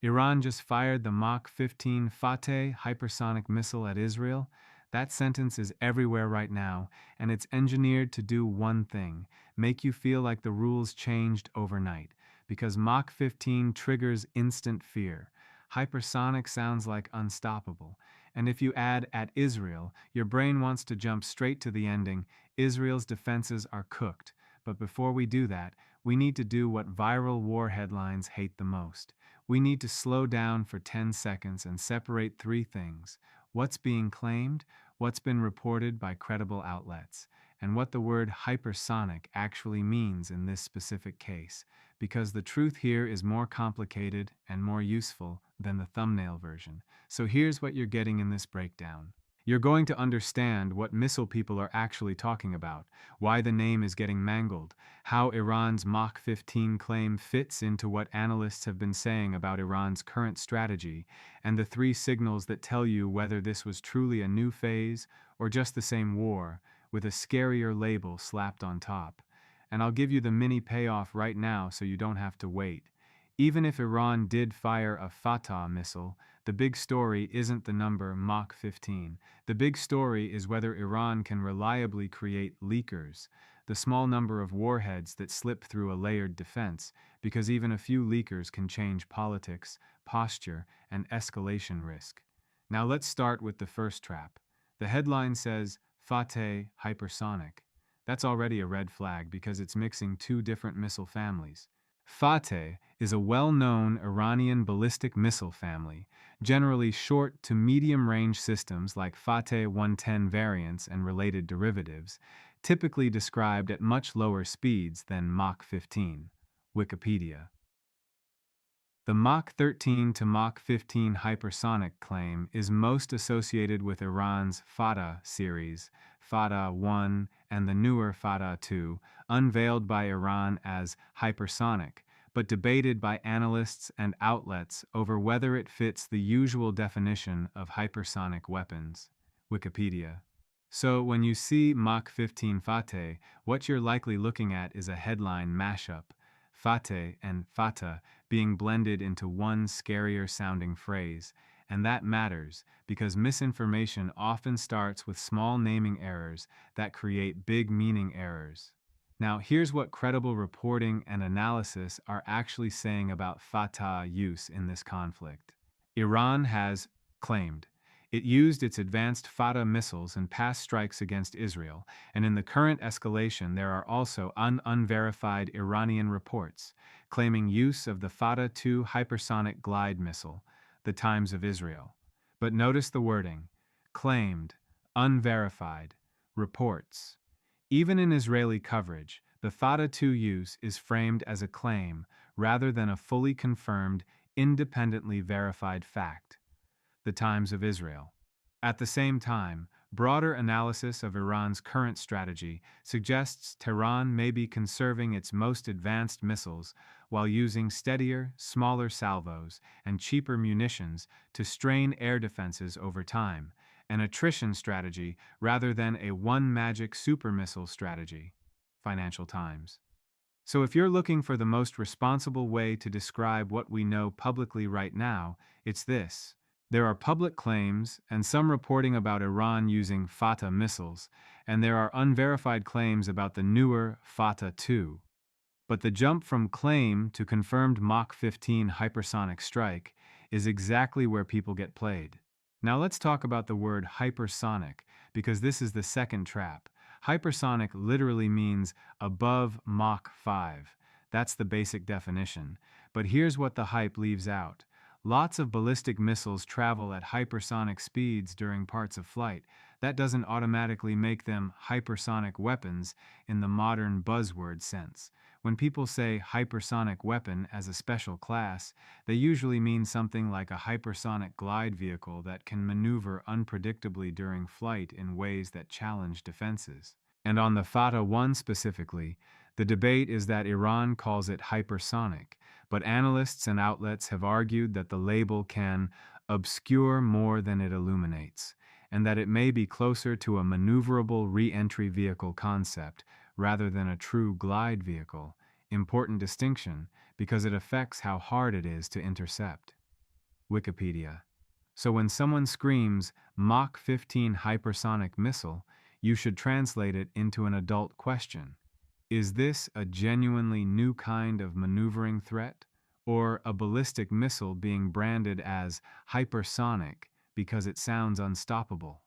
Iran just fired the Mach 15 Fateh hypersonic missile at Israel. That sentence is everywhere right now, and it's engineered to do one thing: make you feel like the rules changed overnight. Because Mach 15 triggers instant fear. Hypersonic sounds like unstoppable. And if you add at Israel, your brain wants to jump straight to the ending: Israel's defenses are cooked. But before we do that, we need to do what viral war headlines hate the most. We need to slow down for 10 seconds and separate three things: what's being claimed, what's been reported by credible outlets, and what the word hypersonic actually means in this specific case, because the truth here is more complicated and more useful than the thumbnail version. So here's what you're getting in this breakdown. You're going to understand what missile people are actually talking about, why the name is getting mangled, how Iran's Mach 15 claim fits into what analysts have been saying about Iran's current strategy, and the three signals that tell you whether this was truly a new phase or just the same war, with a scarier label slapped on top. And I'll give you the mini payoff right now so you don't have to wait. Even if Iran did fire a Fattah missile, the big story isn't the number Mach 15. The big story is whether Iran can reliably create leakers, the small number of warheads that slip through a layered defense, because even a few leakers can change politics, posture, and escalation risk. Now let's start with the first trap. The headline says, Fateh hypersonic. That's already a red flag because it's mixing two different missile families. Fateh is a well-known Iranian ballistic missile family, generally short to medium-range systems like Fateh 110 variants and related derivatives, typically described at much lower speeds than Mach 15. Wikipedia. The Mach 13 to Mach 15 hypersonic claim is most associated with Iran's Fattah series, Fattah 1 and the newer Fattah 2, unveiled by Iran as hypersonic, but debated by analysts and outlets over whether it fits the usual definition of hypersonic weapons. Wikipedia. So when you see Mach 15 Fateh, what you're likely looking at is a headline mashup: Fateh and Fattah being blended into one scarier-sounding phrase, and that matters because misinformation often starts with small naming errors that create big meaning errors. Now, here's what credible reporting and analysis are actually saying about Fattah use in this conflict. Iran has claimed it used its advanced Fattah missiles in past strikes against Israel, and in the current escalation there are also unverified Iranian reports claiming use of the Fattah 2 hypersonic glide missile, the Times of Israel. But notice the wording: claimed, unverified, reports. Even in Israeli coverage, the Fattah 2 use is framed as a claim rather than a fully confirmed, independently verified fact. The Times of Israel. At the same time, broader analysis of Iran's current strategy suggests Tehran may be conserving its most advanced missiles while using steadier, smaller salvos and cheaper munitions to strain air defenses over time, an attrition strategy rather than a one magic super missile strategy. Financial Times. So if you're looking for the most responsible way to describe what we know publicly right now, it's this. There are public claims and some reporting about Iran using Fattah missiles, and there are unverified claims about the newer Fattah 2. But the jump from claim to confirmed Mach 15 hypersonic strike is exactly where people get played. Now let's talk about the word hypersonic, because this is the second trap. Hypersonic literally means above Mach 5. That's the basic definition. But here's what the hype leaves out. Lots of ballistic missiles travel at hypersonic speeds during parts of flight. That doesn't automatically make them hypersonic weapons in the modern buzzword sense. When people say hypersonic weapon as a special class, they usually mean something like a hypersonic glide vehicle that can maneuver unpredictably during flight in ways that challenge defenses. And on the Fattah 1 specifically, the debate is that Iran calls it hypersonic, but analysts and outlets have argued that the label can obscure more than it illuminates, and that it may be closer to a maneuverable re-entry vehicle concept rather than a true glide vehicle. Important distinction, because it affects how hard it is to intercept. Wikipedia. So when someone screams Mach 15 hypersonic missile, you should translate it into an adult question. Is this a genuinely new kind of maneuvering threat? Or a ballistic missile being branded as hypersonic because it sounds unstoppable?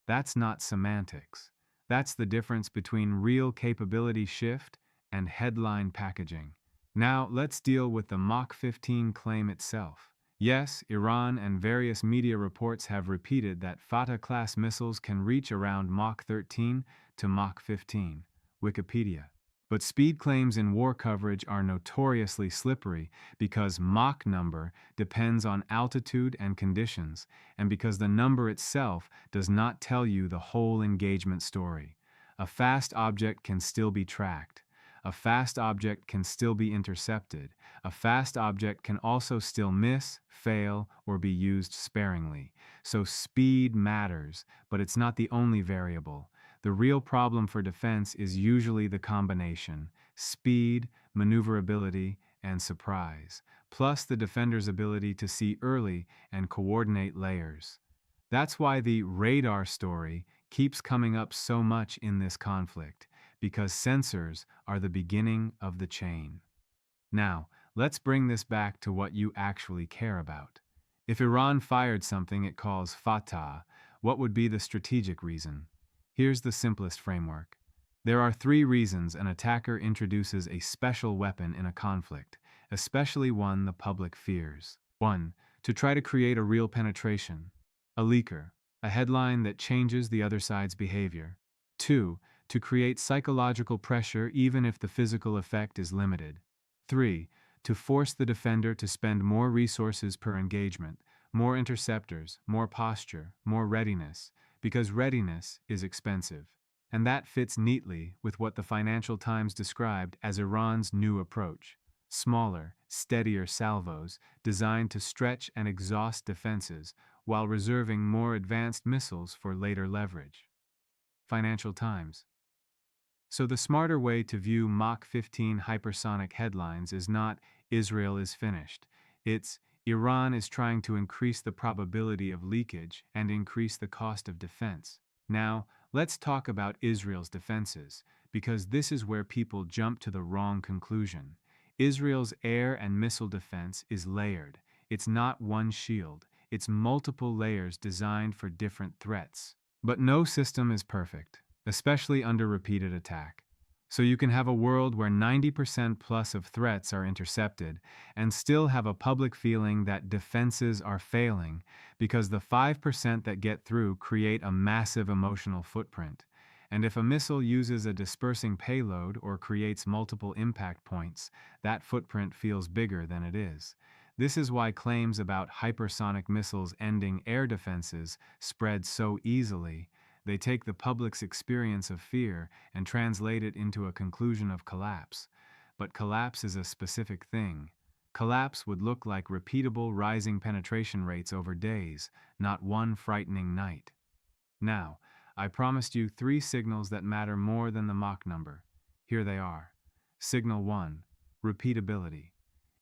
That's not semantics. That's the difference between real capability shift and headline packaging. Now, let's deal with the Mach 15 claim itself. Yes, Iran and various media reports have repeated that Fatah-class missiles can reach around Mach 13 to Mach 15. Wikipedia. But speed claims in war coverage are notoriously slippery because Mach number depends on altitude and conditions, and because the number itself does not tell you the whole engagement story. A fast object can still be tracked. A fast object can still be intercepted. A fast object can also still miss, fail, or be used sparingly. So speed matters, but it's not the only variable. The real problem for defense is usually the combination: speed, maneuverability, and surprise, plus the defender's ability to see early and coordinate layers. That's why the radar story keeps coming up so much in this conflict, because sensors are the beginning of the chain. Now, let's bring this back to what you actually care about. If Iran fired something it calls Fattah, what would be the strategic reason? Here's the simplest framework. There are three reasons an attacker introduces a special weapon in a conflict, especially one the public fears. 1. To try to create a real penetration. A leaker, a headline that changes the other side's behavior. 2. To create psychological pressure even if the physical effect is limited. 3. To force the defender to spend more resources per engagement, more interceptors, more posture, more readiness, because readiness is expensive. And that fits neatly with what the Financial Times described as Iran's new approach: smaller, steadier salvos designed to stretch and exhaust defenses while reserving more advanced missiles for later leverage. Financial Times. So the smarter way to view Mach 15 hypersonic headlines is not Israel is finished. It's Iran is trying to increase the probability of leakage and increase the cost of defense. Now, let's talk about Israel's defenses, because this is where people jump to the wrong conclusion. Israel's air and missile defense is layered. It's not one shield, it's multiple layers designed for different threats. But no system is perfect, especially under repeated attack. So you can have a world where 90% plus of threats are intercepted and still have a public feeling that defenses are failing because the 5% that get through create a massive emotional footprint. And if a missile uses a dispersing payload or creates multiple impact points, that footprint feels bigger than it is. This is why claims about hypersonic missiles ending air defenses spread so easily. They take the public's experience of fear and translate it into a conclusion of collapse. But collapse is a specific thing. Collapse would look like repeatable rising penetration rates over days, not one frightening night. Now, I promised you 3 signals that matter more than the Mach number. Here they are. Signal 1: repeatability.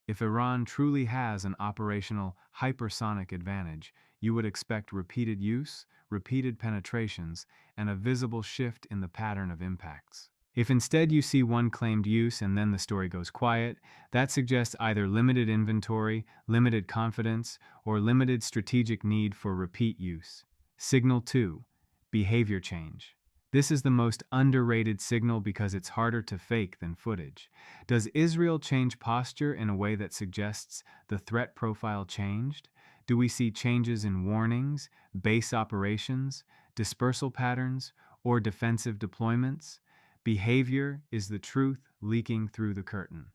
If Iran truly has an operational hypersonic advantage, you would expect repeated use, repeated penetrations, and a visible shift in the pattern of impacts. If instead you see one claimed use and then the story goes quiet, that suggests either limited inventory, limited confidence, or limited strategic need for repeat use. Signal 2: behavior change. This is the most underrated signal because it's harder to fake than footage. Does Israel change posture in a way that suggests the threat profile changed? Do we see changes in warnings, base operations, dispersal patterns, or defensive deployments? Behavior is the truth leaking through the curtain.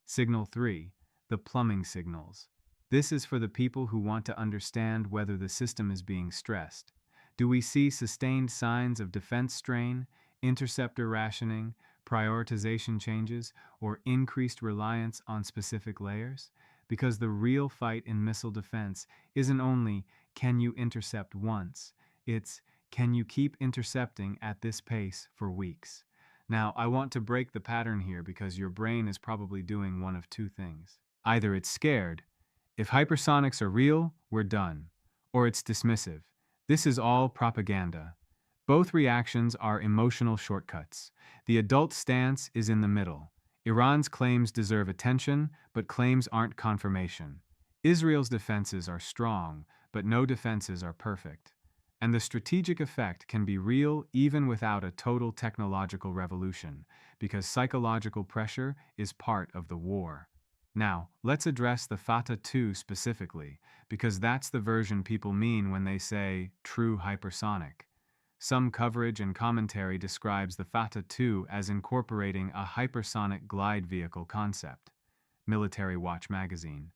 Signal 3: the plumbing signals. This is for the people who want to understand whether the system is being stressed. Do we see sustained signs of defense strain, interceptor rationing, prioritization changes, or increased reliance on specific layers? Because the real fight in missile defense isn't only can you intercept once, it's can you keep intercepting at this pace for weeks? Now, I want to break the pattern here because your brain is probably doing one of two things. Either it's scared, If hypersonics are real, we're done. Or it's dismissive. This is all propaganda. Both reactions are emotional shortcuts. The adult stance is in the middle. Iran's claims deserve attention, but claims aren't confirmation. Israel's defenses are strong, but no defenses are perfect. And the strategic effect can be real even without a total technological revolution, because psychological pressure is part of the war. Now, let's address the Fatah 2 specifically, because that's the version people mean when they say true hypersonic. Some coverage and commentary describes the Fatah 2 as incorporating a hypersonic glide vehicle concept. Military Watch magazine.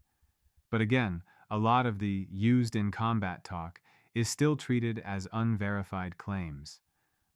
But again, a lot of the used in combat talk is still treated as unverified claims.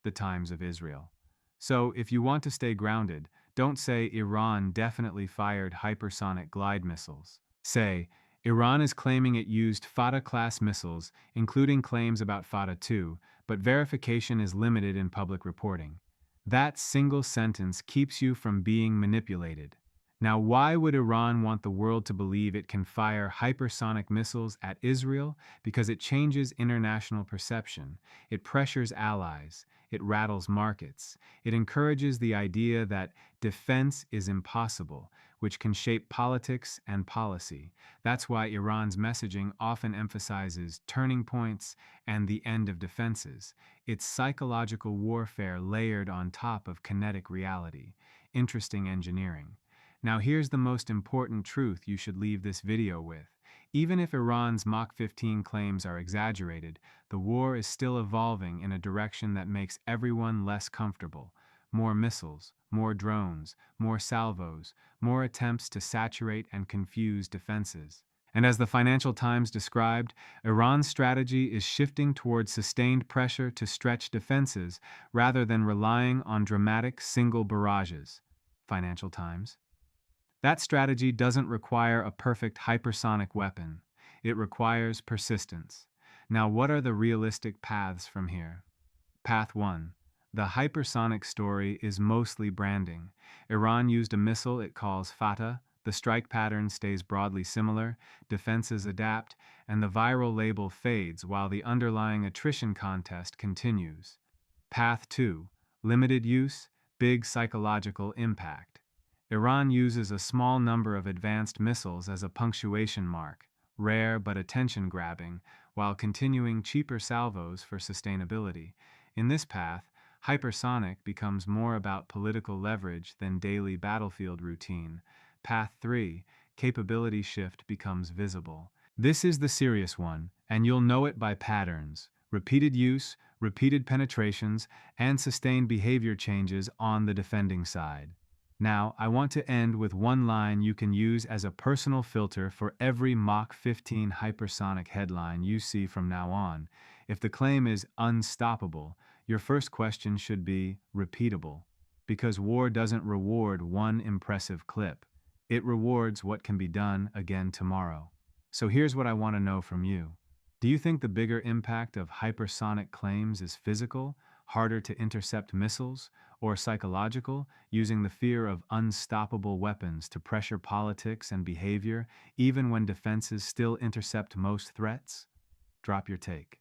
The Times of Israel. So, if you want to stay grounded, don't say Iran definitely fired hypersonic glide missiles. Say, Iran is claiming it used Fatah-class missiles, including claims about Fatah 2, but verification is limited in public reporting. That single sentence keeps you from being manipulated. Now, why would Iran want the world to believe it can fire hypersonic missiles at Israel? Because it changes international perception. It pressures allies. It rattles markets. It encourages the idea that defense is impossible, which can shape politics and policy. That's why Iran's messaging often emphasizes turning points and the end of defenses. It's psychological warfare layered on top of kinetic reality. Interesting engineering. Now here's the most important truth you should leave this video with. Even if Iran's Mach 15 claims are exaggerated, the war is still evolving in a direction that makes everyone less comfortable. More missiles, more drones, more salvos, more attempts to saturate and confuse defenses. And as the Financial Times described, Iran's strategy is shifting towards sustained pressure to stretch defenses rather than relying on dramatic single barrages. Financial Times. That strategy doesn't require a perfect hypersonic weapon. It requires persistence. Now, what are the realistic paths from here? Path 1. The hypersonic story is mostly branding. Iran used a missile it calls Fattah, the strike pattern stays broadly similar, defenses adapt, and the viral label fades while the underlying attrition contest continues. Path 2. Limited use, big psychological impact. Iran uses a small number of advanced missiles as a punctuation mark, rare but attention-grabbing, while continuing cheaper salvos for sustainability. In this path, hypersonic becomes more about political leverage than daily battlefield routine. Path 3, capability shift becomes visible. This is the serious one, and you'll know it by patterns, repeated use, repeated penetrations, and sustained behavior changes on the defending side. Now, I want to end with one line you can use as a personal filter for every Mach 15 hypersonic headline you see from now on. If the claim is unstoppable, your first question should be repeatable, because war doesn't reward one impressive clip. It rewards what can be done again tomorrow. So here's what I want to know from you. Do you think the bigger impact of hypersonic claims is physical, harder to intercept missiles, or psychological, using the fear of unstoppable weapons to pressure politics and behavior, even when defenses still intercept most threats? Drop your take.